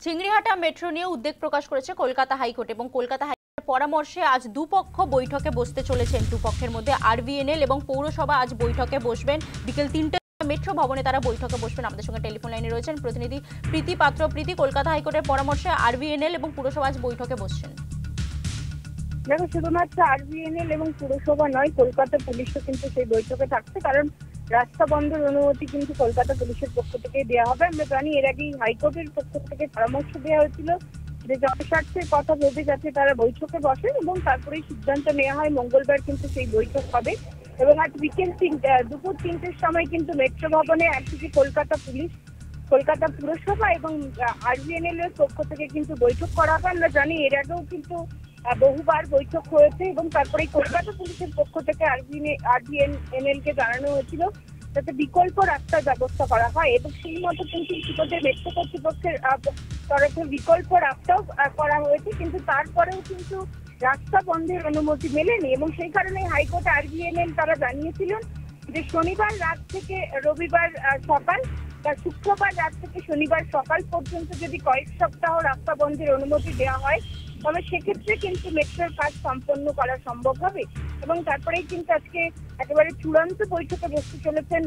Chingrighata metro নিয়ে উদ্বেগ প্রকাশ করেছে কলকাতা হাইকোর্ট এবং কলকাতা হাইকোর্টের পরামর্শে আজ দুপক্ষ বৈঠকে বসতে চলেছেন। দুপক্ষের মধ্যে আরভিএনএল এবং পৌরসভা আজ বৈঠকে বসবেন। বিকেল 3টে মেট্রো ভবনে তারা বৈঠকে বসবেন। আমাদের সঙ্গে টেলিফোন লাইনে রয়েছেন প্রতিনিধি প্রীতি পাত্র। প্রীতি, কলকাতা হাইকোর্টের পরামর্শে আরভিএনএল এবং পুরসভা আজ বৈঠকে বসছেন। দেখো, শুধুমাত্র আরভিএনএল এবং পুরসভা নয়, কলকাতা পুলিশও কিন্তু সেই বৈঠকে থাকছে। কারণ রাস্তা বন্ধের অনুমতি কিন্তু কলকাতা পুলিশের পক্ষ থেকে দেওয়া হবে। আমরা জানি এর আগেই হাইকোর্টের পক্ষ থেকে পরামর্শ দেওয়া হয়েছিল যে জনস্বার্থের কথা ভেবে যাতে তারা বৈঠকে বসেন এবং তারপরেই সিদ্ধান্ত নেওয়া হয়। মঙ্গলবার কিন্তু সেই বৈঠক হবে এবং আজ বিকেল দুপুর 3টের সময় কিন্তু মেট্রো ভবনে একদিকে কলকাতা পুলিশ, কলকাতা পুরসভা এবং আরভিএনএল এর পক্ষ থেকে কিন্তু বৈঠক করা হবে। আমরা জানি এর আগেও কিন্তু বহুবার বৈঠক হয়েছে এবং তারপরে কলকাতা পুলিশের পক্ষ থেকে আরভিএনএল কে জানানো হয়েছিল যাতে বিকল্প রাস্তার ব্যবস্থা করা হয় এবং সেই মতো কিন্তু ইতিমধ্যে মেট্রো কর্তৃপক্ষের তরফে বিকল্প রাস্তাও করা হয়েছে। কিন্তু তারপরেও কিন্তু রাস্তা বন্ধের অনুমতি মেলেনি এবং সেই কারণে হাইকোর্ট আরভিএনএল তারা জানিয়েছিলেন যে শনিবার রাত থেকে রবিবার সকাল বা শুক্রবার রাত থেকে শনিবার সকাল পর্যন্ত যদি কয়েক সপ্তাহ রাস্তা বন্ধের অনুমতি দেওয়া হয় তবে সেক্ষেত্রে কিন্তু মেট্রোর কাজ সম্পন্ন করা সম্ভব হবে এবং তারপরেই কিন্তু আজকে একেবারে চূড়ান্ত বৈঠকে বসতে চলেছেন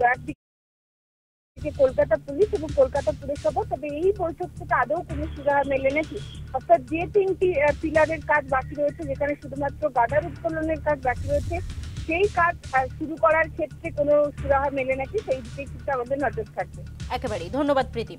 একদিকে কলকাতা পুলিশ এবং কলকাতা পুরসভা। তবে এই বৈঠক থেকে আদৌ কোনো সুরাহা মেলে নাকি, অর্থাৎ যে 3টি পিলারের কাজ বাকি রয়েছে, যেখানে শুধুমাত্র গাদার উত্তোলনের কাজ বাকি রয়েছে, সেই কাজ শুরু করার ক্ষেত্রে কোনো সুরাহা মেলে নাকি, সেই দিকে কিন্তু আমাদের নজর থাকবে। একেবারেই ধন্যবাদ প্রীতি।